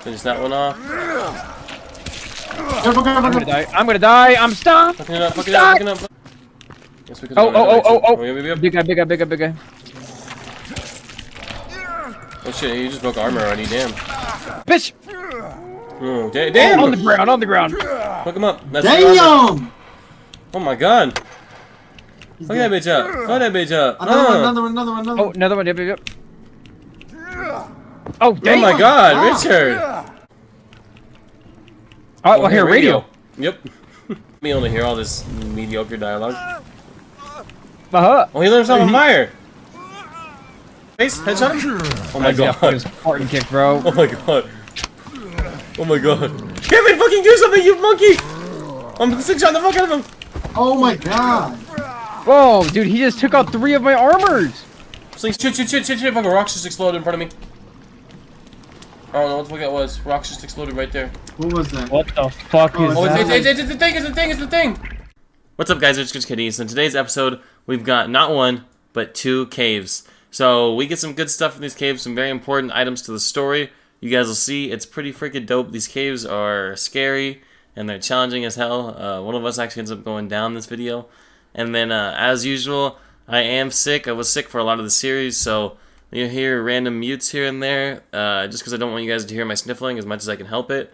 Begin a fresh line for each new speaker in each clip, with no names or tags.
Finish that one off.
I'm gonna die. I'm stuck.
Fucking it up, fucking it up, fucking it up. Yes, we could
Oh. Big guy.
Oh shit, you just broke armor already, damn.
Bitch!
Oh, damn!
On the ground.
Fuck him up. That's
Damn!
Oh my god.
He's
Fuck that
dead.
bitch up. Fuck that bitch up.
Another one.
Oh, another one. Yep. Oh, damn.
Oh my god, Richard!
Alright, well, here, radio.
Yep. Me only hear all this mediocre dialogue.
Oh,
Oh, he lit himself on fire! Face, headshot him? Oh my god.
His Spartan kick, bro.
Oh my god. Oh my god. Kevin, fucking do something, you monkey! I'm six-shot the fuck out of him!
Oh my god!
Whoa, dude, he just took out 3 of my armors.
Shoot, fucking rocks just exploded in front of me. I don't know what the fuck that was. Rocks just exploded right there.
What was that?
What the fuck is
Oh,
that?
it's the thing! What's up, guys? It's Rich Kitty. So in today's episode, we've got not one, but 2 caves. So we get some good stuff in these caves, some very important items to the story. You guys will see, it's pretty freaking dope. These caves are scary, and they're challenging as hell. One of us actually ends up going down this video. And then, as usual, I am sick. I was sick for a lot of the series, so you'll hear random mutes here and there, just because I don't want you guys to hear my sniffling as much as I can help it.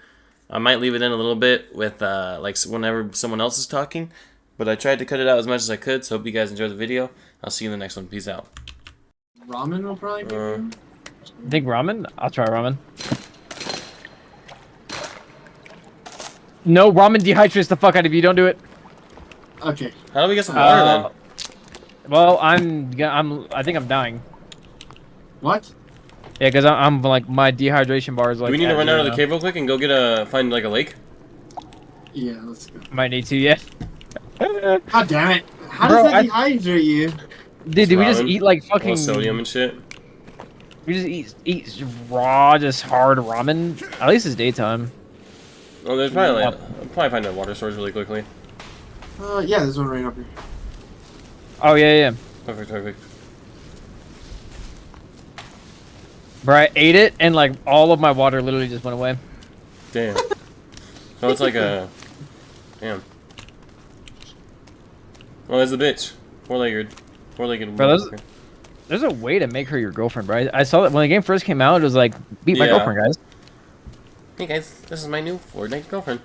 I might leave it in a little bit with, like, whenever someone else is talking, but I tried to cut it out as much as I could, so hope you guys enjoy the video. I'll see you in the next one. Peace out.
Ramen will probably be good.
Think ramen? I'll try ramen. No, ramen dehydrates the fuck out of you. Don't do it.
Okay.
How do we get some water then?
Well, I think I'm dying.
What?
Yeah, because I'm like, my dehydration bar is like...
Do we need to run out of the cave real quick and go find like a lake?
Yeah, let's go.
Might need to, yeah.
God damn it! How
Bro,
does that dehydrate you?
Dude, we just
Ramen,
eat like
all
fucking...
sodium and shit.
We just eat raw, just hard ramen. At least it's daytime.
Oh, there's probably like, I'll probably find a water source really quickly.
Yeah, there's one right up here.
Oh, yeah.
Perfect.
Bro, I ate it, and like all of my water literally just went away.
Damn. So it's like a... Damn. Oh, there's the bitch. Four-legged.
Bro, there's a way to make her your girlfriend, bro. I saw that when the game first came out, it was like, beat my girlfriend, guys.
Hey guys, this is my new Fortnite girlfriend.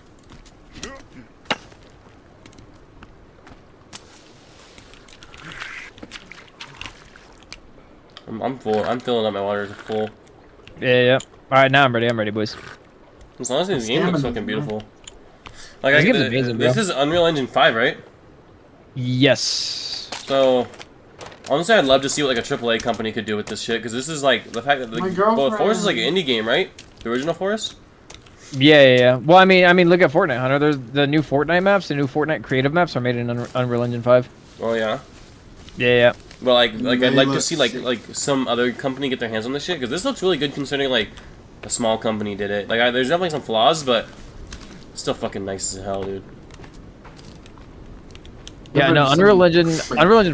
I'm full. I'm filling up my water full.
Yeah. Alright, now I'm ready, boys.
As long as this game looks fucking beautiful. Like,
This game's amazing, bro.
This is Unreal Engine 5, right?
Yes.
So, honestly, I'd love to see what like a AAA company could do with this shit, because this is like the fact that well, Forest is like an indie game, right? The original Forest.
Yeah. Well, I mean, look at Fortnite, Hunter. There's the new Fortnite maps, the new Fortnite creative maps are made in Unreal Engine 5.
Oh yeah.
Yeah.
But like I'd like to see like some other company get their hands on this shit, because this looks really good considering like a small company did it. Like there's definitely some flaws, but it's still fucking nice as hell, dude.
Yeah, no, Unreal Engine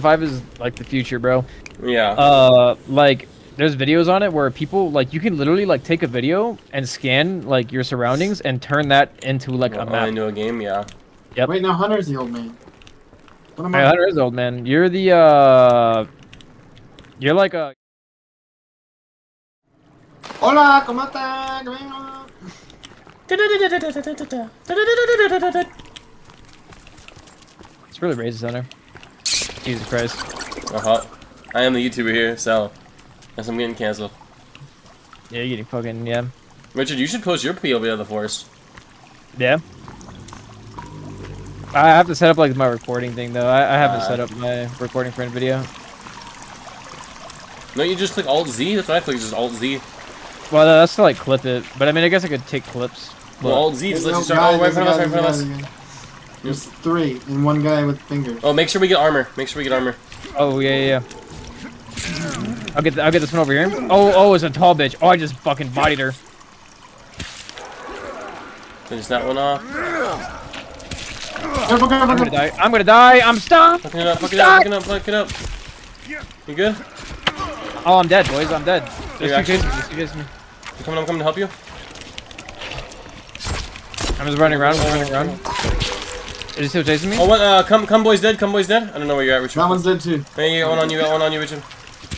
5 is like the future, bro.
Yeah.
Like there's videos on it where people like you can literally like take a video and scan like your surroundings and turn that into like a map.
Into a game, yeah.
Yep.
Wait, now Hunter's the old man. What am
Hey,
I?
Hunter is old man. You're the you're like a...
Hola, ¿cómo está? ¿Qué vengo?
It's really racist, Hunter. Jesus Christ.
I am the YouTuber here, so guess I'm getting canceled.
Yeah, you're getting fucking, yeah.
Richard, you should post your POV of the Forest.
Yeah. I have to set up like my recording thing though. I haven't set up my recording for a video.
No, you just click Alt Z. That's what I click. Just Alt Z.
Well, that's to like clip it, but I mean, I guess I could take clips.
Well, Alt Z just lets you start. Oh, right in front of us.
There's 3 and 1 guy with fingers.
Oh, make sure we get armor.
Oh yeah. I'll get this one over here. Oh, it's a tall bitch. Oh, I just fucking bodied her.
Finish that one off.
Careful.
I'm gonna die. I'm stuck.
Fuck it up. You good?
Oh, I'm dead, boys. I'm dead. There's
You're
two chasing me.
I'm coming to help you.
I'm just running around. Is he still chasing me?
Oh, what? Come, boy's dead. Come, boy's dead. I don't know where you're at, Richard.
That one's dead too.
Hey, you got one on you. Got one on you, Richard.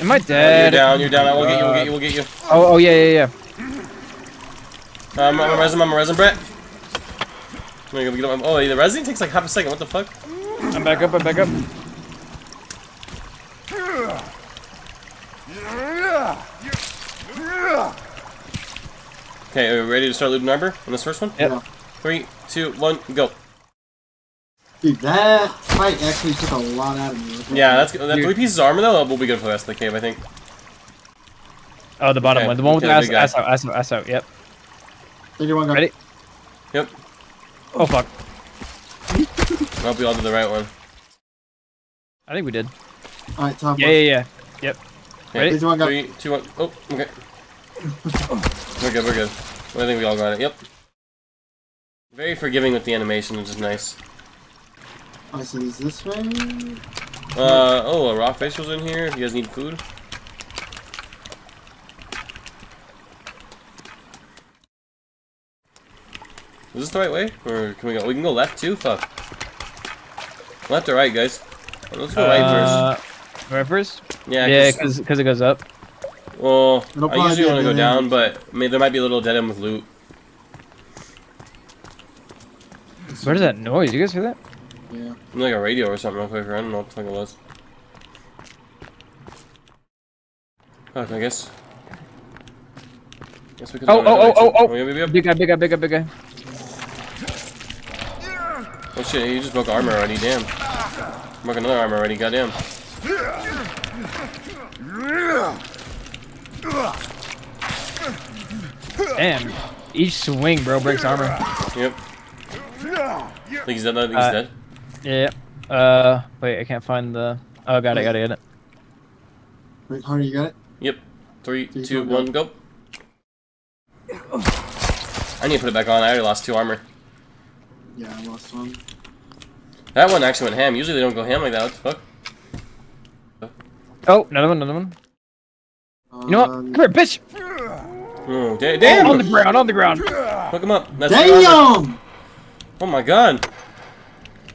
Am I dead?
You're down. We'll get you. We'll get you.
Oh, yeah.
I'm a resin, Brett. Oh, the resin takes like half a second. What the fuck?
I'm back up.
Okay, are we ready to start looting armor on this first one?
Yep.
3, 2, 1, go.
Dude, that fight actually took a lot out of me.
Yeah, that 3 pieces of armor though will be good for the rest of the cave, I think.
Oh, the bottom
Okay,
one. The one with the
okay,
ass out. Yep.
31 got
Ready?
Yep.
Oh, fuck.
I hope we all did the right one.
I think we did.
Alright, top one.
Yeah. Yep.
Okay,
Ready?
31 got
3, 2, 1. Oh, okay. We're good. I think we all got it. Yep. Very forgiving with the animation, which is nice.
Alright, so is this way?
Oh, a raw fish was in here. If you guys need food. Is this the right way? Or can we go? We can go left too? Fuck. Left or right, guys? Let's go right first.
Right first?
Yeah,
because it goes up.
well,
It'll
I
probably
usually
be
want to
at
go
the
down,
end.
but there might be a little dead end with loot.
What is that noise? You guys hear that?
Yeah.
Like a radio or something real quick. I don't know what the fuck it was. Fuck, I guess. Guess we could.
Oh.
Yep.
Big guy.
Oh shit, you just broke armor already, damn. Broke another armor already, goddamn.
Damn. Each swing, bro, breaks armor.
Yep. Think he's dead now? Think he's dead?
Yeah. Wait, I can't find the... Oh, got it.
Wait, Hunter, you got it?
Yep. 3,
3,
2,
2,
1, go. I need to put it back on, I already lost 2 armor.
Yeah, I lost one.
That one actually went ham. Usually they don't go ham like that, what the fuck?
Oh, another one. You know what? Come here, bitch!
Oh, damn!
On the ground.
Hook him up. That's
Damn!
Oh my god.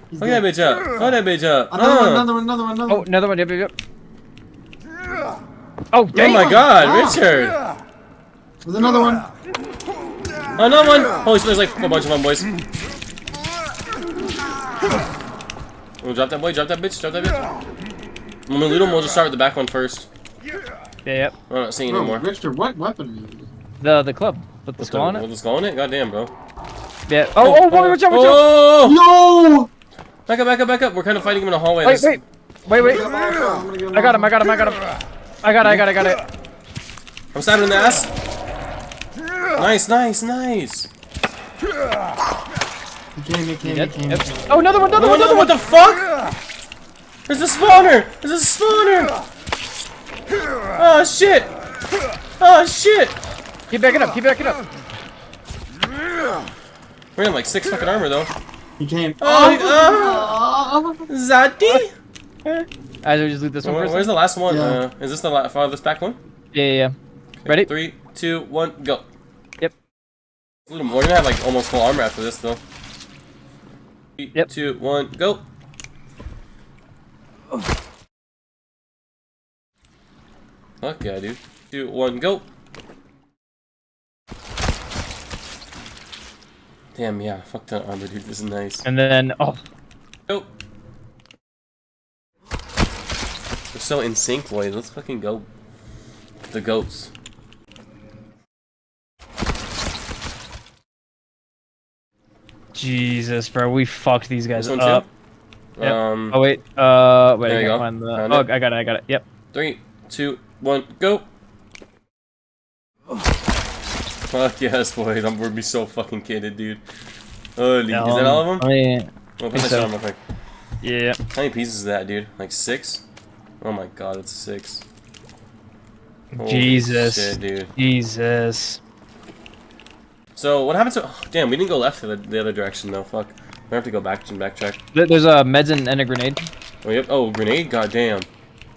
He's
Hook that
dead.
bitch up. Hook that bitch up.
Another one.
Oh, another one. Yep. Oh,
Oh
damn.
my god,
Wow.
Richard!
There's another one.
Another one! Holy shit, there's like a bunch of them, boys. Oh, drop that boy, drop that bitch. When we loot them, we'll just start with the back one first.
Yep.
I'm not seeing
Bro,
anymore.
Richard, what weapon are you using?
The club. With the skull on
With
it.
the skull on it? God damn, bro.
Yeah. Oh, watch out.
Oh!
No!
Back up. We're kind of fighting him in a hallway.
Wait.
I'm
I
got him.
got him. I got it.
I'm stabbing in the ass. Nice.
He came.
Yep. Oh, another one.
What the fuck? There's a spawner! Oh shit!
Keep backing up.
We're in like 6 fucking armor though.
He came.
Zati?
As we just loot this one first.
Where's the last one?
Yeah.
Is this the farthest back one?
Yeah. Ready?
3, 2, 1, go.
Yep.
We're gonna have like almost full armor after this though. 3,
Yep.
2, 1, go. Fuck yeah, dude. 2, 1, go. Damn, yeah. Fuck that armor, dude. This is nice.
And then, oh.
Go. We're so in sync, boys. Let's fucking go. The goats.
Jesus, bro. We fucked these guys
This one
up.
too?
Yep.
Um,
Oh, wait. Wait,
there
I
you
can't
go.
find the...
Found
Oh,
it.
I got it. Yep.
3, 2, 1, go. Fuck yes, boys. We're be so fucking kidded, dude. Holy, is that all of them?
I mean,
Well, put
think
that
so.
shit on real quick.
yeah.
How many pieces is that, dude? Like 6? Oh my god, it's 6. Holy
Jesus.
shit, dude.
Jesus.
So, what happened to... Oh, damn, we didn't go left the other direction, though. Fuck. We have to go back and backtrack.
There's a meds and a grenade.
Oh, yep. Oh, grenade? God damn.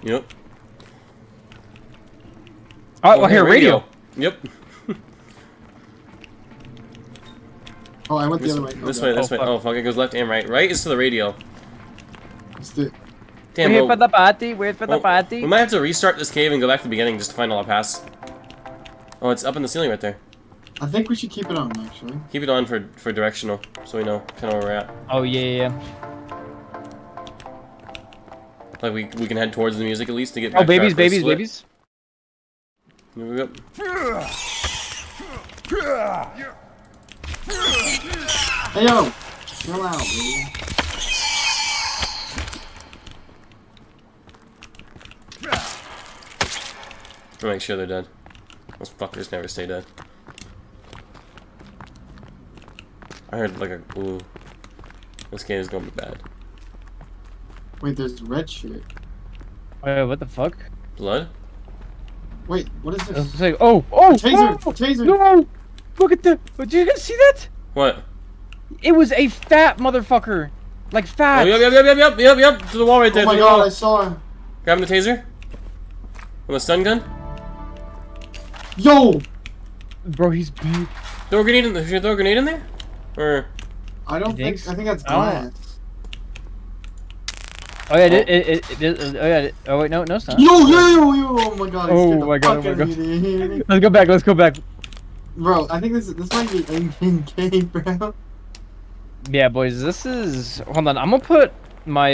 Yep.
Oh, here, radio.
Yep.
Oh, I went the
This,
other way.
this
Okay.
way, this
Oh,
way.
fuck.
Oh, fuck, it goes left and right. Right is to the radio.
Let's do it.
Damn,
Wait
well,
for the party. Wait for the
well,
party.
we might have to restart this cave and go back to the beginning just to find all our paths. Oh, it's up in the ceiling right there.
I think we should keep it on, actually.
Keep it on for directional, so we know kind of where we're at.
Oh yeah.
Like we can head towards the music at least to get back
Oh, babies,
to our first
babies,
split.
babies.
Here we go.
Hey, yo! Chill out, baby.
I'll make sure they're dead. Those fuckers never stay dead. I heard like a ooh. This game is gonna be bad.
Wait, there's red shit.
Wait, what the fuck?
Blood?
Wait, what is this?
It's like, oh,
Taser!
oh,
Taser!
no! Look at the. Did you guys see that?
What?
It was a fat motherfucker, like fat.
Oh, yep. To the wall right there.
Oh my
to the
god,
wall.
I saw it.
Grab the taser. With a stun gun.
Yo!
Bro, he's big.
Throw a grenade in there. Should I throw a grenade in there? Or
I don't think.
think
I think that's
I don't-
glass.
Oh yeah, oh yeah. Oh wait, no, it's not.
Yo! Oh my god!
Oh
I scared the
my god,
fuck
oh my
out of me, dude.
Let's go back. Let's go back.
Bro, I think this might be in bro.
Yeah, boys, this is. Hold on, I'm gonna put my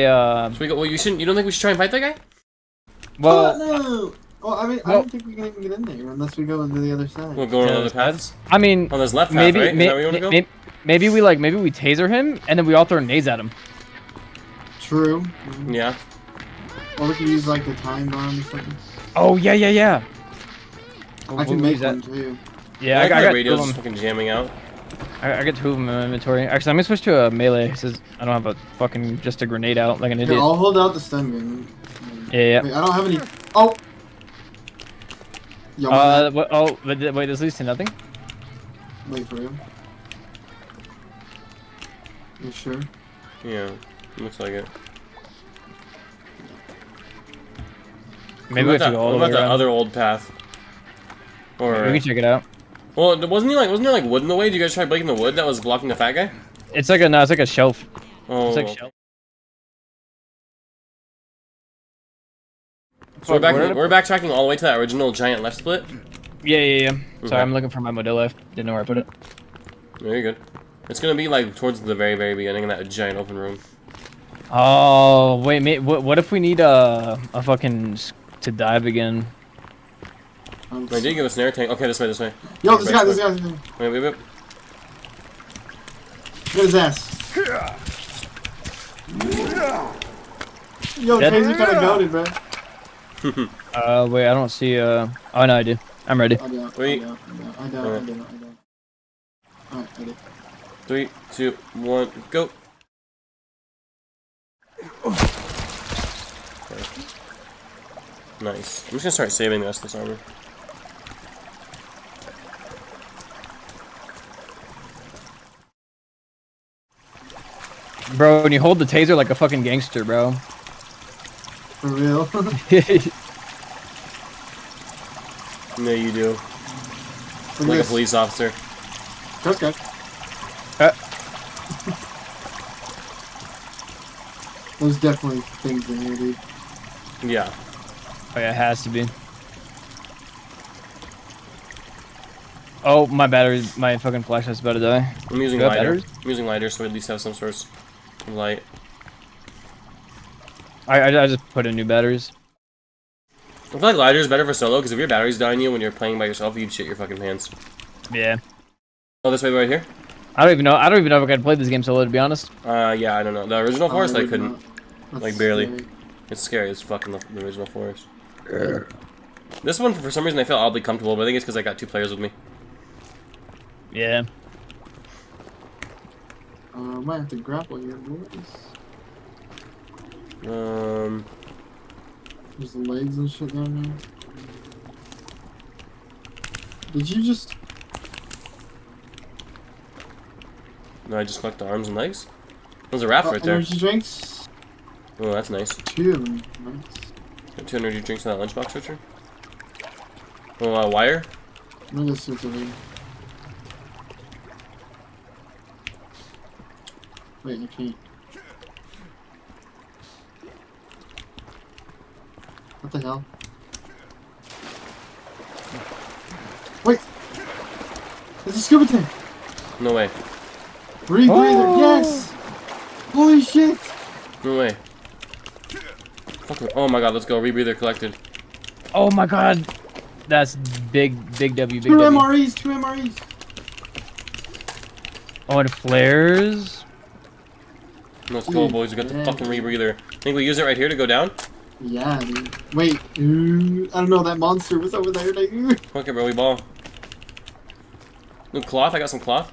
should we go? Well, you shouldn't. You don't think we should try and fight that guy?
Oh
Well,
no! Well, I mean, I don't think we can even get in there unless we go into the other side.
We'll go on
Yeah,
other
that's
paths.
I mean,
On this left path,
maybe,
right? Is that where you want to go?
maybe we taser him and then we all throw nades at him.
True.
Yeah.
Or we could use like the time bomb or something.
Oh yeah.
I can
We'll
make
use that.
one too.
Yeah,
I
I
like my
got
radio's
two of
just
them.
fucking jamming out.
I got two of them in my inventory. Actually, I'm gonna switch to a melee since I don't have a fucking just a grenade out like an
Here,
idiot.
I'll hold out the stun gun.
Yeah.
Wait, I don't have any. Oh! Yo,
Wait, this leads to nothing.
wait for him. You sure?
Yeah. Looks like it.
Maybe we have to go all
What
the way
about that
around.
other old path? Or
We can check it out.
well, wasn't there like wood in the way? Did you guys try breaking the wood that was blocking the fat guy?
It's like a shelf.
Oh.
It's like a shelf.
So we're backtracking all the way to that original giant left split.
Yeah. Sorry,
Okay.
I'm looking for my Modelo. I didn't know where I put it.
Very good. It's gonna be like towards the very, very beginning in that giant open room.
Oh wait, what if we need a fucking to dive again?
They did give us an air tank. Okay, this way.
Yo, this guy.
Wait.
Get his ass. Yo,
Dead.
Taser kinda goated, bro.
Wait, I don't see. Oh no, I do. I'm ready.
I don't.
Wait.
I don't. Alright, I did.
3, 2, 1, go. Okay. Nice. I'm just gonna start saving the rest of this armor.
Bro, when you hold the taser like a fucking gangster, bro.
For real.
No, you do.
Look
Like a
at this.
police officer.
Coast Guard. There's definitely things in here, dude.
Yeah.
Oh yeah, it has to be. Oh, my battery, my fucking flashlight's about to die.
I'm using
You got
lighter.
batteries?
I'm using lighter so we at least have some sort of light.
I just put in new batteries.
I feel like lighter is better for solo because if your batteries die on you when you're playing by yourself, you'd shit your fucking pants.
Yeah.
Oh, this way right here?
I don't even know if I could play this game solo, to be honest.
Yeah, I don't know. The original forest, I
would
couldn't.
not. That's
Like, barely.
scary.
It's scary as fucking the original forest. This one, for some reason, I felt oddly comfortable, but I think it's because I got 2 players with me.
Yeah.
Might have to grapple here, boys. There's the legs and shit down there. Did you just...
No, I just collect the arms and legs? There's a raft right there.
Energy drinks?
Oh, that's nice.
2 of them. Nice.
Got 2 energy drinks in that lunchbox, Richard. Oh, wire?
Let me just switch over here. Wait, you can't. What the hell? Wait! There's a scuba tank!
No way.
Rebreather,
Oh.
yes! Holy shit!
No way. Fuck. Oh my god, let's go. Rebreather collected.
Oh my god. That's big W, big
Two
W.
MREs, two MREs!
Oh, and flares.
Let's go, boys. We got the
Yeah.
fucking rebreather. Think we use it right here to go down?
Yeah, dude. Wait, I don't know, that monster was over there, dude.
Fuck it, bro. We ball. New cloth. I got some cloth.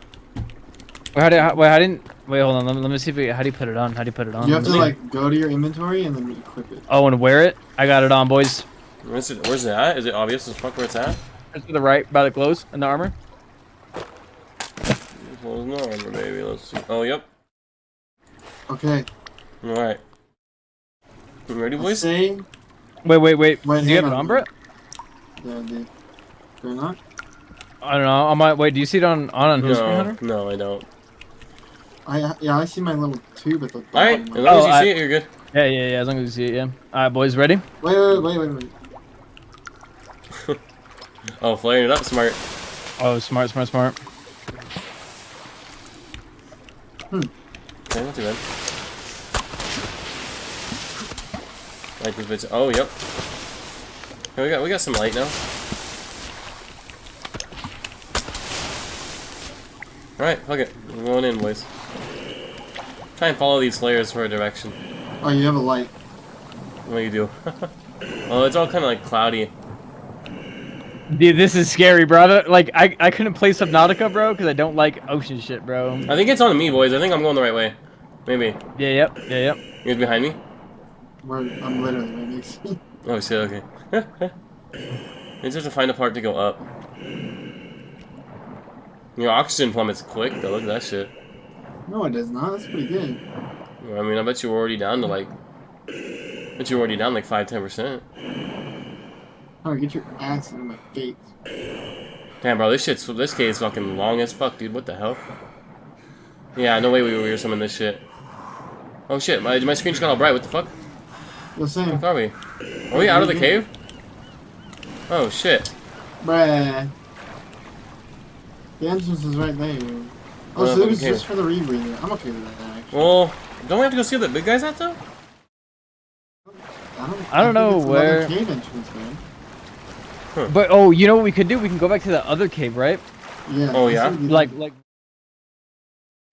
Wait, wait, hold on. Let me see if how do you put it on? How do you put it on?
You have to,
Let me-
like, go to your inventory and then equip it.
Oh, and wear it? I got it on, boys.
Where's it at? Is it obvious as fuck where it's at?
It's to the right, by the clothes and the armor.
Well, no armor, baby. Let's see. Oh, yep.
Okay.
Alright. You ready,
Let's
boys?
say...
Wait.
Wait,
Do you
hang
have it
on.
on, bro?
Yeah, dude. Do I not?
I don't know. I might wait. Do you see it on who's screen,
No,
Hunter?
no, I don't.
I see my little tube at the
Alright,
bottom.
as long as you
Oh,
see it, you're good.
Yeah. As long as you see it, yeah. All right, boys, ready?
Wait.
Oh, flaring it up, smart.
Oh, smart.
Okay, not too bad. Like this bitch. Oh, yep. Okay, we got some light now. Alright, fuck it. We're going in, boys. Try and follow these flares for a direction.
Oh, you have a light.
What do you do? Oh, it's all kind of like cloudy.
Dude, this is scary, bro. Like, I couldn't play Subnautica, bro, because I don't like ocean shit, bro.
I think it's on me, boys. I think I'm going the right way. Maybe.
Yeah, yep.
You guys behind me?
I'm literally right next to you.
Oh shit, okay. You just have to find a part to go up. Your oxygen plummets quick though, look at that shit.
No, it does not. That's pretty good.
I mean, I bet you were already down to like... Bet you were already down like 5-10%.
Alright, get your ass into my face.
Damn, bro, this cave's fucking long as fuck, dude. What the hell? Yeah, no way we were summoning this shit. Oh shit, my screen just got all bright. What the fuck?
The same.
What are we? Are we out of the cave? Oh shit.
Bruh. The entrance is right there. Oh, so it was
okay.
just for the rebreather. I'm okay with that, actually.
Well, don't we have to go see what the big guy's at though?
I don't know
think it's
where-
another cave entrance, man.
But oh, you know what we could do? We can go back to the other cave, right?
Yeah.
Oh,
that's
yeah?
what we-
Like,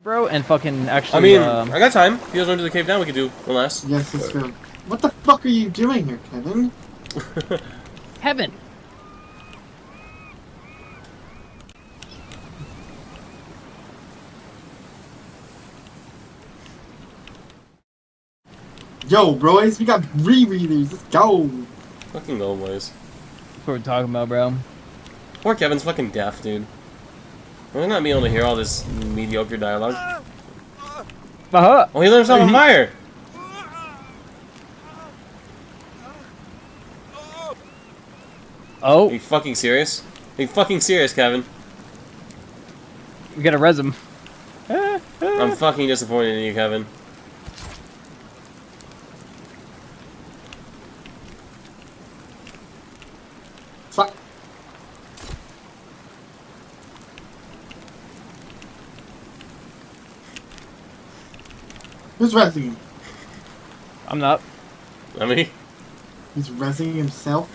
bro, and fucking actually.
I mean, I got time. If you guys want to do the cave down, we could do one last.
Yes, let's go. What the fuck are you doing here, Kevin?
heaven.
Yo, bros, we got rebreathers. Let's go.
Fucking go, boys.
That's what we're talking about, bro.
Poor Kevin's fucking deaf, dude. We're not being able to hear all this mediocre dialogue.
Uh-huh.
Oh, he lit himself on fire!
Oh,
Are you fucking serious? Are you fucking serious, Kevin?
we gotta res him.
I'm fucking disappointed in you, Kevin.
Fuck. Who's resing him?
I'm not.
I mean,
He's resing himself.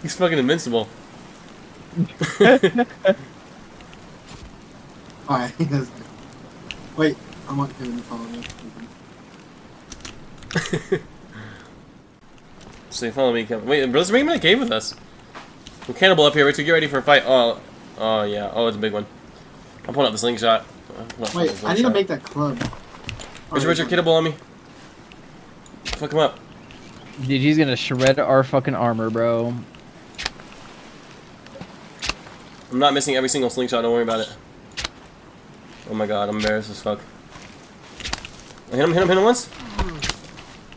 he's fucking invincible.
Alright, wait, I want him to follow me.
So you follow me, Kevin. Wait, let's bring him in the cave with us. We're cannibal up here, Richard. Get ready for a fight. Oh, yeah. Oh, it's a big one. I'm pulling out the slingshot.
Wait, I need to make that club.
Richard, cannibal on me. Fuck him up.
Dude, he's gonna shred our fucking armor, bro.
I'm not missing every single slingshot, don't worry about it. Oh my god, I'm embarrassed as fuck. Hit him once.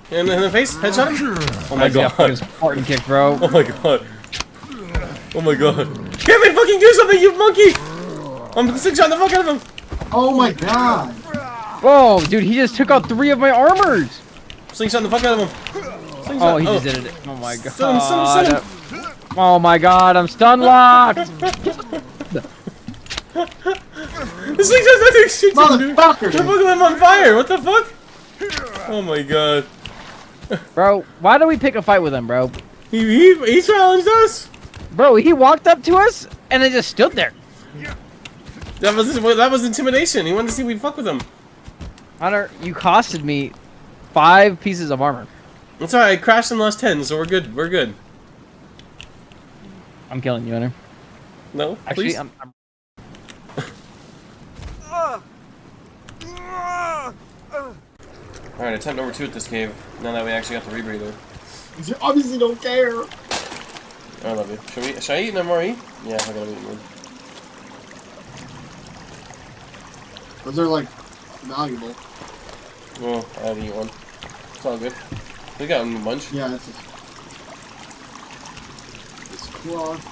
Hit him in the face, headshot him. Oh my god.
Spartan kick, bro.
Oh my god. Oh my god. Can't we fucking do something, you monkey! I'm slingshotting the fuck out of him.
Oh my god.
Whoa, dude, he just took out 3 of my armors.
Slingshotting the fuck out of him. Slingshot.
Oh, he just did it. Oh my god.
Stun him.
Oh my god, I'm stun locked.
This slingshot's not doing shit to him, dude.
Motherfucker.
They're fucking him on fire. What the fuck? Oh my god.
Bro, why do we pick a fight with him, bro?
He challenged us.
Bro, he walked up to us and then just stood there.
That was intimidation. He wanted to see if we'd fuck with him.
Hunter, you costed me 5 pieces of armor.
That's alright. I crashed and lost 10, so we're good. We're good.
I'm killing you, Hunter.
No,
Actually,
please.
I'm
Alright, attempt number 2 at this cave. Now that we actually got the rebreather.
You obviously don't care.
I love you. Should I eat an MRE? Yeah, I gotta eat one.
Those are like valuable.
Well, I had to eat one. It's all good. We got a bunch.
Yeah, it's cloth.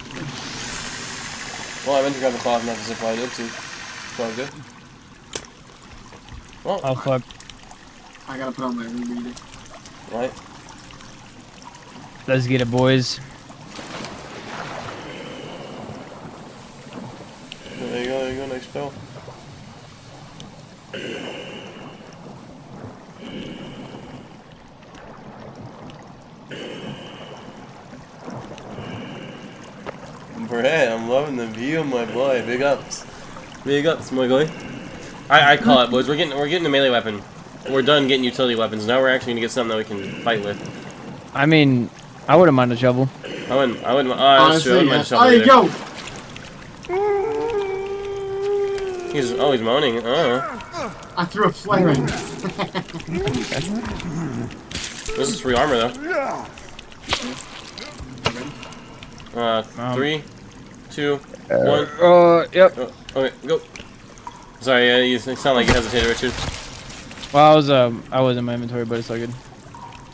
Well, I meant to grab the cloth, not the zip line. Oopsie. It's all good. Well,
Oh fuck.
I gotta put on my rebreather.
right.
Let's get it, boys.
There you go, nice spell. Brad, I'm loving the view, my boy. Big ups. Big ups, my guy. I call it, boys. We're getting a melee weapon. We're done getting utility weapons. Now we're actually gonna get something that we can fight with.
I mean, I wouldn't mind a shovel.
I wouldn't. Oh, that's true. I wouldn't mind shovel
There you
either.
go.
He's moaning.
I threw a flare in.
This is free armor though. 3, 2, 1.
Yep.
Oh, okay, go. Sorry, you sound like you hesitated, Richard.
Well, I was in my inventory, but it's all good.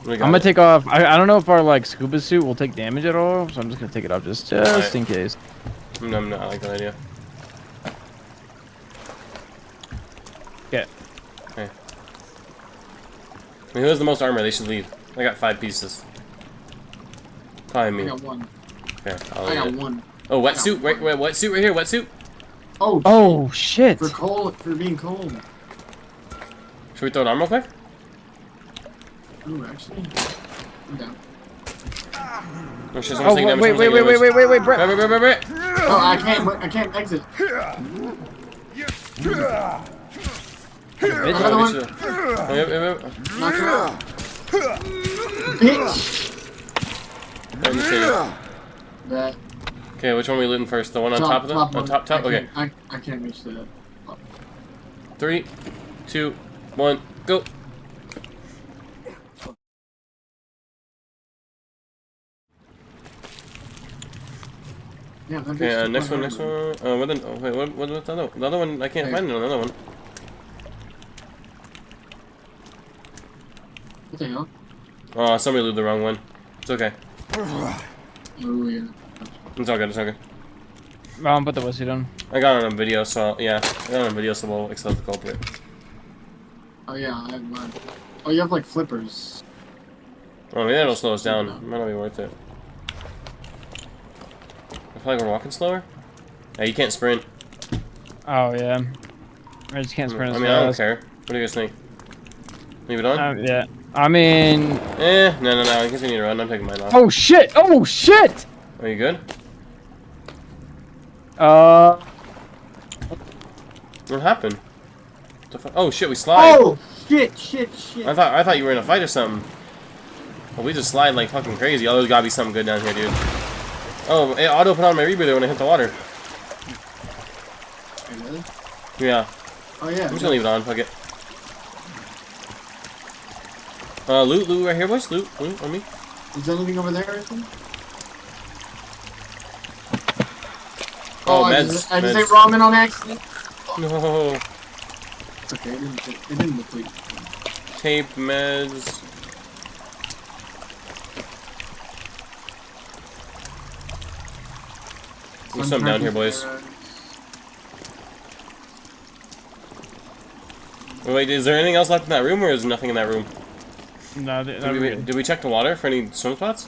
We got
I'm gonna
it.
take off. I don't know if our like scuba suit will take damage at all, so I'm just gonna take it off just
Alright.
in case.
No, I like that idea.
Okay.
Okay. I mean, who has the most armor? They should leave. I got 5 pieces. Probably
I
me.
got one.
Okay, I'll
I
leave
got
it.
one.
Oh, wetsuit. Wait, wetsuit right here. Wetsuit.
Oh.
Oh shit!
For being cold.
Should we throw it on real quick?
Ooh, actually. I'm down.
Or should
Oh
someone take damage?
wait, Brett.
Brett.
Oh, I can't exit. Another one.
Yep.
Knock her out. Bitch.
Right in the city.
That.
Okay, which one are we looting first? The one on top of them?
one.
On top? Okay.
I can't reach that.
3, 2, 1, go.
Yeah, that
Okay,
bitch
next
took
one.
my armor.
Wait, what's the other one? The other one, I can't find another one.
What the hell?
Oh, somebody looted the wrong one. It's okay.
Oh, yeah.
It's all good, it's all good.
I'll put the wetsuit on.
I got it on video, so yeah. I got it on video, so we'll accept the culprit.
Oh, yeah, I have mine. Oh, you have like flippers.
Oh, maybe that'll slow us down. Might not be worth it. I feel like we're walking slower. Yeah, you can't sprint.
Oh yeah. I just can't sprint
I
as
mean, I don't
fast.
care. What do you guys think? Leave it on?
Yeah. I mean.
No. In case we need to run, I'm taking mine off.
Oh shit! Oh shit!
Are you good? What happened? What the fuck? Oh shit, we slide.
Oh! Shit!
I thought you were in a fight or something. Well, we just slide like fucking crazy. Oh, there's gotta be something good down here, dude. Oh, it auto put on my rebreather when I hit the water.
Really?
Yeah.
Oh, yeah.
I'm just gonna leave it on. Fuck it. Loot right here, boys. Loot on me.
Is there anything over there or anything? Oh, I
meds.
just ate
Meds.
ramen on accident.
No.
It's okay, it didn't deplete.
Tape, meds. There's something down here, boys. Wait, is there anything else left in that room, or is nothing in that room?
No,
Did we check the water for any swim spots?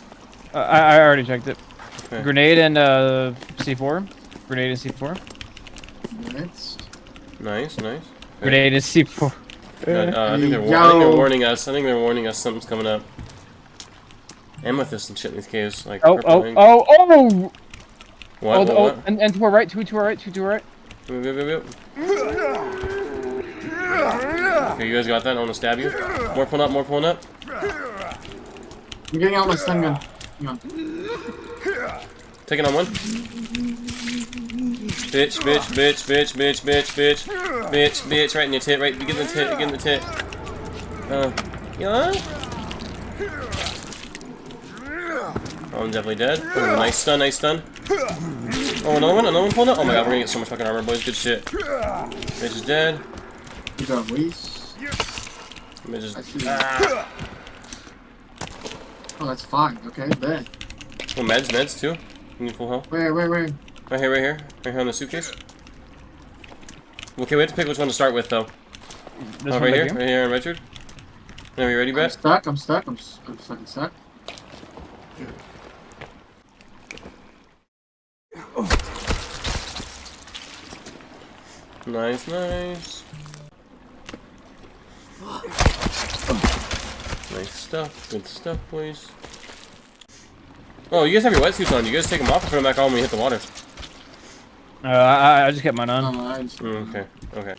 I already checked it.
Okay.
Grenade and C4. Grenade and C4.
Next.
Nice, nice.
Grenade and C4.
I think they're
Yo.
warning us. I think they're warning us something's coming up. Amethyst and shit in these caves, like
Oh,
purple
oh,
ink.
oh, oh!
What?
Oh,
What?
and to our right, two to our right, two to our right.
Yep, yep, yep, yep. Okay, you guys got that? I want to stab you. More pulling up, more pulling up.
I'm getting out my stun gun. Hang on.
Taking on one. Bitch, bitch, bitch, bitch, bitch, bitch, bitch. Bitch, bitch, right in your tit, right, you get in the tit, you get in the tit. Yeah? Oh, I'm definitely dead. Oh, nice stun, nice stun. Oh, another one pulling up. Oh my god, we're gonna get so much fucking armor, boys. Good shit. Bitch is dead.
You got waste.
Bitch is...
I see.
Ah.
Oh, that's fine. Okay, bet.
Oh, meds too. You need full health.
Where?
Right here, right here. Right here on the suitcase. Okay, we have to pick which one to start with, though.
This
Oh,
one
right
back
here, Richard. Are you ready,
I'm
Brett?
stuck. I'm fucking stuck.
Nice, nice. Nice stuff. Good stuff, boys. Oh, you guys have your wetsuits on. You guys take them off and put them back on when you hit the water.
I just kept mine on.
I just,
Okay, okay.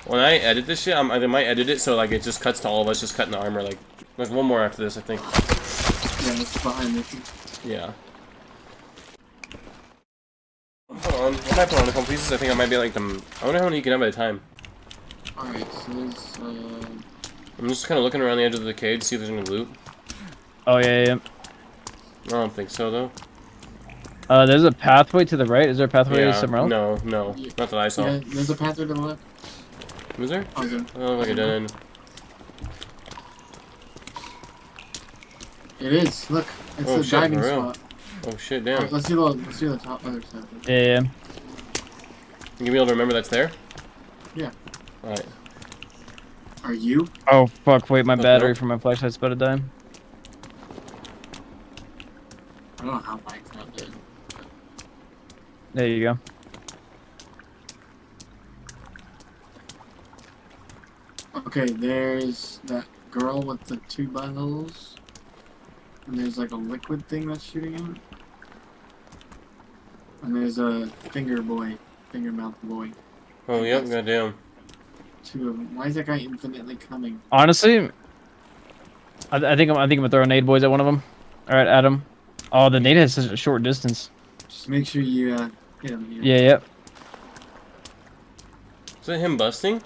When I edit this shit, I might edit it so like it just cuts to all of us just cutting the armor. Like, there's one more after this, I think.
yeah, it's behind me.
Yeah. Hold on, I might put on a couple pieces. I think I might be like them. I wonder how many you can have at a time.
Alright, so there's,
I'm just kind of looking around the edge of the cave to see if there's any loot.
Oh yeah.
I don't think so though.
There's a pathway to the right. Is there a pathway
Yeah.
somewhere else?
No, no,
Yeah.
not that I saw.
yeah, there's a pathway to the left.
Is there?
Oh, there.
I look like a dead end.
It is. Look, it's
Oh,
the
shit,
diving
for real?
spot.
Oh shit, damn.
Alright, let's do the top other side.
Yeah.
You gonna be able to remember that's there?
Yeah.
Alright.
Are you?
Oh fuck! Wait, my
Okay.
battery for my flashlight's about to die.
I don't know how Mike's not dead.
There you go.
Okay, there's that girl with the two buttholes. And there's like a liquid thing that's shooting out. And there's a finger mouth boy.
Oh yep, goddamn.
Two of them. Why is that guy infinitely coming?
Honestly, I think I'm gonna throw a nade, boys, at one of them. All right, Adam. Oh, the nade has such a short distance.
Just make sure you hit him.
Yeah.
Is that him busting?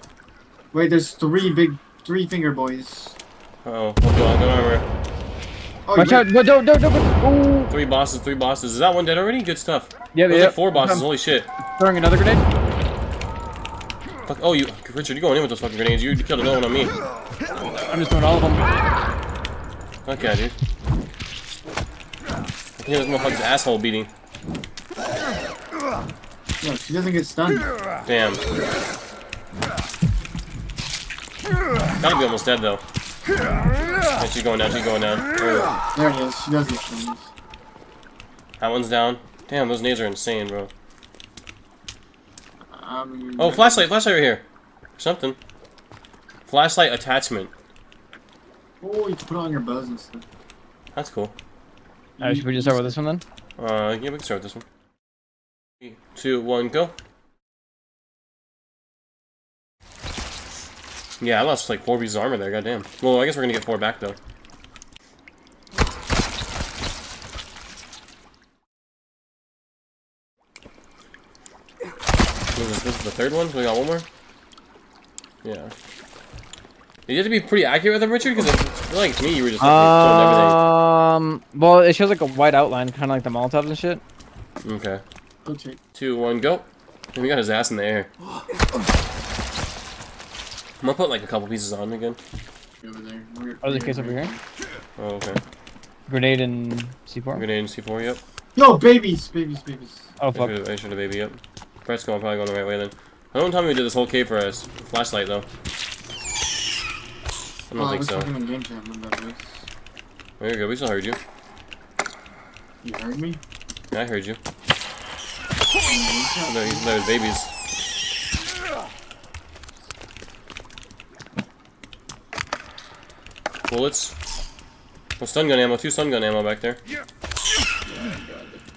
Wait, there's three finger boys.
Uh oh, okay, I'll go armor.
Oh,
Watch out! No, don't! Ooh.
Three bosses. Is that one dead already? Good stuff.
Yeah,
There's
yeah.
like 4 bosses, holy shit.
Throwing another grenade.
Fuck, oh, Richard, you're going in with those fucking grenades. You killed another one on me.
I'm just throwing all of them.
Okay, dude. I can hear this motherfucker's asshole beating.
No, she doesn't get stunned.
Damn. Gotta be almost dead, though. Yeah, she's going down, Oh,
There it is. She does get stunned.
that one's down. Damn, those nades are insane, bro. Oh, flashlight right here. Something. Flashlight attachment.
Oh, you can put it on your bows and stuff.
That's cool.
Alright, should we just start with this one then?
Yeah, we can start with this one. 3, 2, 1, go. Yeah, I lost like 4 pieces of armor there, goddamn. Well, I guess we're gonna get 4 back though. This is the third one, so we got one more? Yeah. You have to be pretty accurate with them, Richard, because I feel like to me you were just doing
Well, it shows like a white outline, kind of like the Molotovs and shit.
everything. Okay.
Okay.
2, 1, go. And we got his ass in the air. I'm gonna put like a couple pieces on again.
Over there.
Oh, there's a case over here.
Oh, okay.
Grenade and C4.
Grenade and C4, yep.
Yo, babies, babies, babies.
Oh fuck.
I should have baby, yep. Brett's going, probably going the right way then. I don't tell me we did this whole cave for a flashlight though. I don't think so.
I was talking in game chat about this.
There you go, we still heard you.
You heard me?
Yeah, I heard you.
In
No, he's there with babies. Bullets. Oh, stun gun ammo, 2 stun gun ammo back there.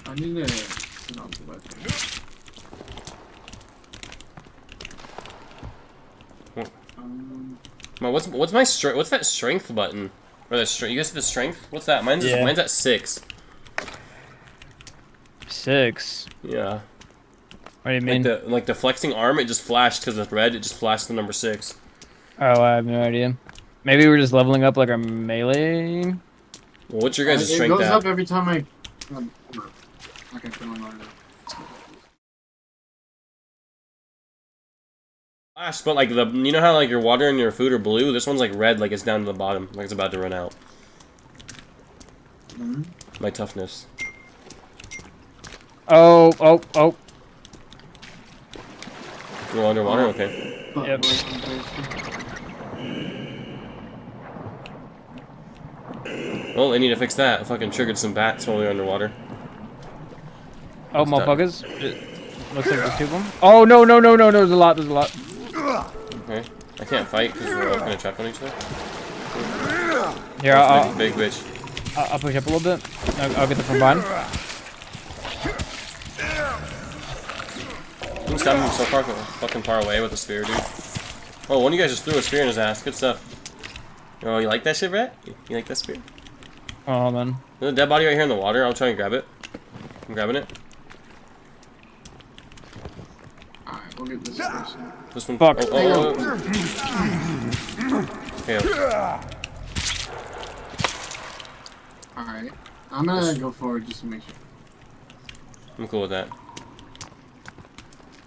I need to turn off the weapon.
What's my strength? What's that strength button? Or that strength? You guys see the strength? What's that? Mine's at 6.
6.
Yeah.
What do you mean?
Like the flexing arm, it just flashed because it's red. It just flashed the number 6.
Oh, I have no idea. Maybe we're just leveling up like our melee.
Well, what's your guys'
It
strength
goes
at?
up every time I put on
Flash, but like you know how like your water and your food are blue? This one's like red, like it's down to the bottom, like it's about to run out. My toughness.
Oh.
You're underwater? Okay.
Yep.
Well, they need to fix that. I fucking triggered some bats while we were underwater.
Oh, motherfuckers. Looks like there's 2 of them. Oh, no. There's a lot.
Okay. I can't fight because we're all kind of trapped on each other.
Here,
That's big bitch.
I'll push up a little bit. I'll get the from behind.
I'm stabbing him so fucking far away with a spear, dude. Oh, one of you guys just threw a spear in his ass. Good stuff. Oh, you like that shit, Brett? You like that spear?
Oh, man.
There's a dead body right here in the water. I'll try and grab it. I'm grabbing it.
Alright, we'll get this person.
This one.
Fuck.
Oh. Okay.
Alright. I'm gonna go forward just to make sure.
I'm cool with that.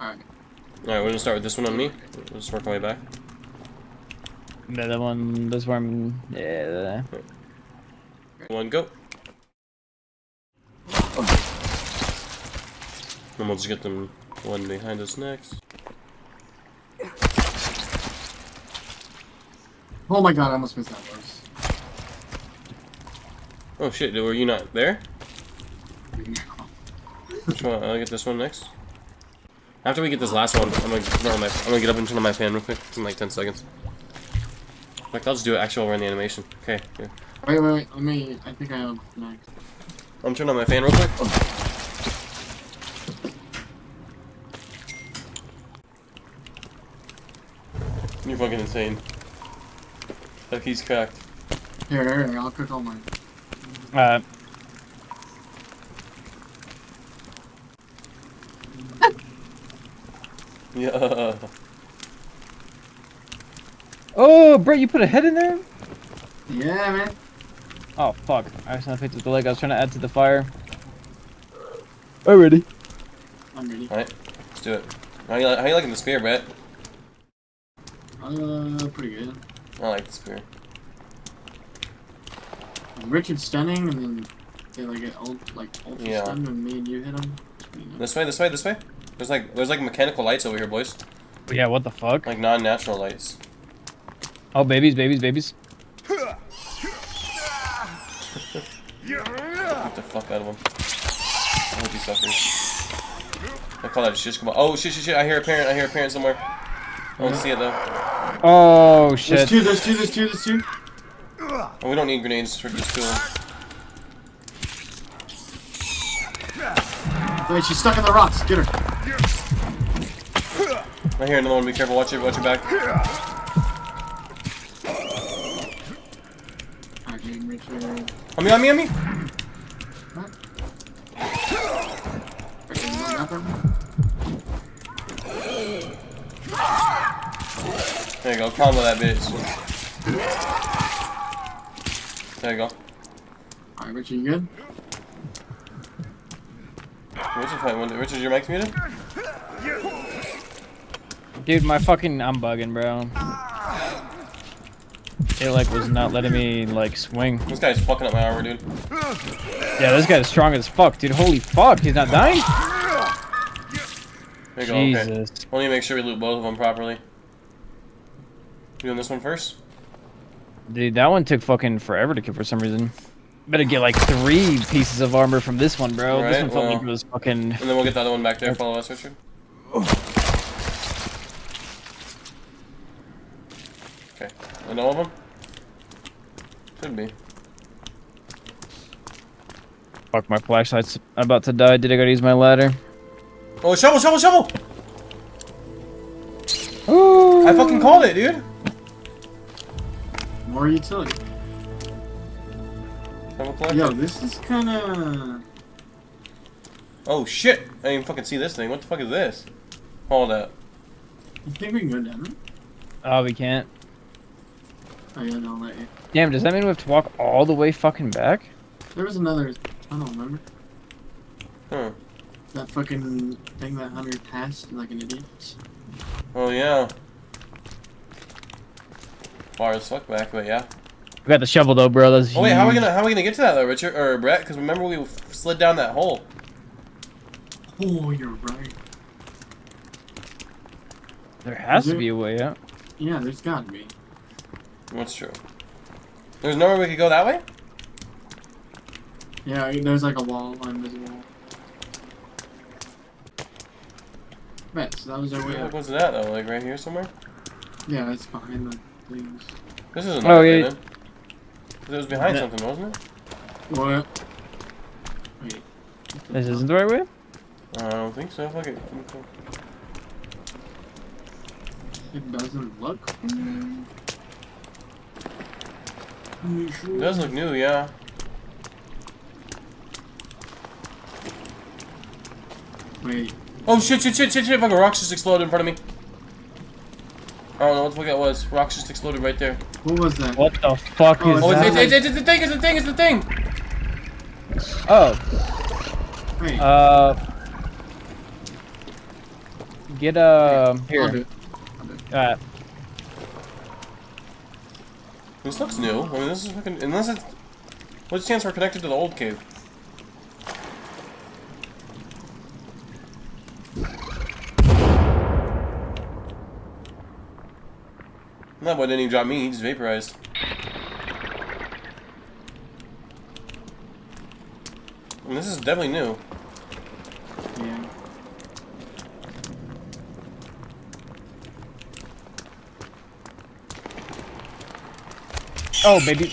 Alright.
Alright, we're gonna start with this one on me. We'll just work my way back.
The other one, this one, yeah.
1, go. And we'll just get them one behind us next.
Oh my god, I almost missed that verse.
Oh shit, were you not there? Which one? I'll get this one next. After we get this last one, I'm gonna get up and turn on my fan real quick. It's in like 10 seconds. In fact, I'll just do it actually while we're in the animation. Okay, here.
Wait, let me, I think I have next.
I'm turning on my fan real quick. You're fucking insane. That key's cracked.
Here, I'll cook all mine.
Yeah.
Oh, Brett, you put a head in there?
Yeah, man.
Oh, fuck. I accidentally picked up the leg. I was trying to add to the fire. Already.
I'm ready.
Alright, let's do it. How you liking the spear, Brett?
Pretty good.
I like the spear.
Richard stunning, and then they like get ultra
Yeah.
stun when me and you hit him.
This way, this way, this way. There's like mechanical lights over here, boys.
Yeah, what the fuck?
Like non-natural lights.
Oh, babies.
Get the fuck out of them. I hope you suckers. I call that a shish kebab. Oh shit! I hear a parent somewhere. I don't see it though.
Oh, shit.
There's two.
Oh, we don't need grenades for just 2 of them.
Wait, she's stuck in the rocks. Get her.
I hear another one. Be careful. Watch your back.
Okay, Richard.
On me.
What? Okay, nothing.
There you go. Combo that bitch. There you go.
Alright, Richard, you good?
Richard, fine. Richard, your mic's muted?
Dude, I'm bugging, bro. It like was not letting me like swing.
This guy's fucking up my armor, dude.
Yeah, this guy's strong as fuck, dude. Holy fuck, he's not dying?
There you go, okay.
Jesus.
We'll need to make sure we loot both of them properly. You doing this one first?
Dude, that one took fucking forever to kill for some reason. Better get like 3 pieces of armor from this one, bro.
Right,
This one felt like
well,
it was fucking...
And then we'll get the other one back there. Follow us, Richard. Okay. And all of them? Should be.
Fuck, my flashlight's about to die. Did I gotta use my ladder?
Oh, shovel, shovel, shovel!
Ooh.
I fucking called it, dude.
More utility.
Shovel collector.
Yo, this is kinda...
Oh shit! I didn't even fucking see this thing. What the fuck is this? Hold up.
You think we can go down it?
Oh, we can't.
Oh yeah, no, I'll let you.
Damn, does that mean we have to walk all the way fucking back?
There was another... I don't remember.
Huh.
That fucking thing that Hunter passed like an idiot.
Oh yeah. Far as fuck back, but yeah.
We got the shovel though, bro. That's
Oh wait, how are we
huge.
gonna get to that though, Richard or Brett? Because remember we slid down that hole.
Oh, you're right.
There has
Is
to be a way out.
Yeah, there's gotta be.
That's true. There's nowhere we could go that way?
Yeah, there's like a wall, invisible wall. Bet, so that was our way
Where
up.
was that though? Like right here somewhere?
Yeah, it's behind the things.
This isn't.
Oh, yeah.
Then. It was behind
Yeah.
something, wasn't it?
What? Wait.
This isn't the right way?
I don't think so. Fuck it.
It doesn't look familiar.
It does look new, yeah.
Wait.
Oh shit! Fucking rocks just exploded in front of me. I don't know what the fuck that was. Rocks just exploded right there.
What was that?
What the fuck
Oh,
is
Oh,
that?
it's the thing! It's the thing! It's the thing!
Oh.
Wait.
Get
Here. I'll do
here.
it.
This looks new. I mean, this is fucking. Unless it's. What chance we're connected to the old cave? That boy didn't even drop me, he just vaporized. And this is definitely new.
Yeah.
Oh, baby.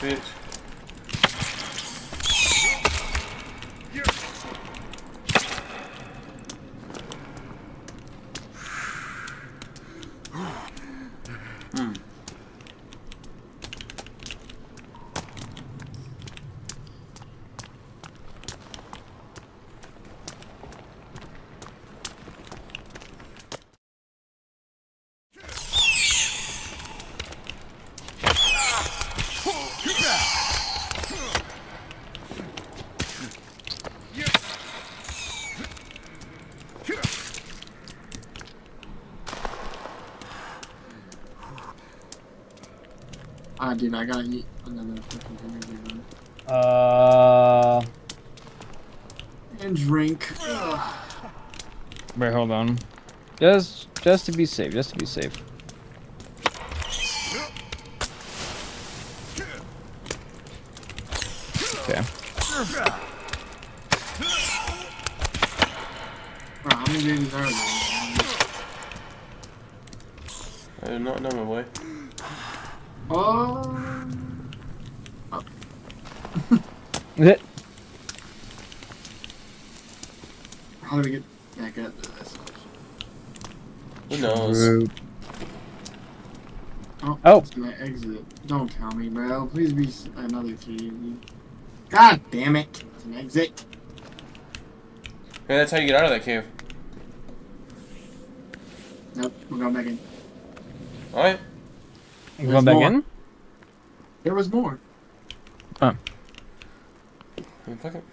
Bitch.
Ah, dude, I gotta eat another fucking energy run. And drink. Ugh.
Wait, hold on. Just to be safe. Just to be safe. Okay.
Bro, how many babies are there?
I do not know, my boy.
Oh. How do we get back up to this?
Who knows?
Oh,
Oh.
it's my exit. Don't tell me, bro. Please be another TV. God damn it. It's an exit.
Maybe that's how you get out of that cave.
Nope, we're going back in.
Alright.
You going back
more.
in?
There was more.
Oh.
Fuck it.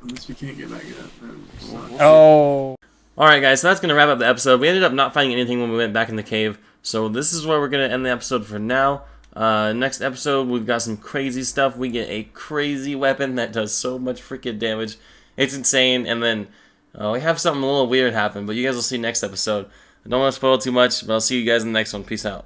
Unless we can't get back up. Then it sucks.
Oh.
Alright guys, so that's going to wrap up the episode. We ended up not finding anything when we went back in the cave, so this is where we're going to end the episode for now. Next episode, we've got some crazy stuff. We get a crazy weapon that does so much freaking damage. It's insane, and then we have something a little weird happen, but you guys will see next episode. I don't want to spoil too much, but I'll see you guys in the next one. Peace out.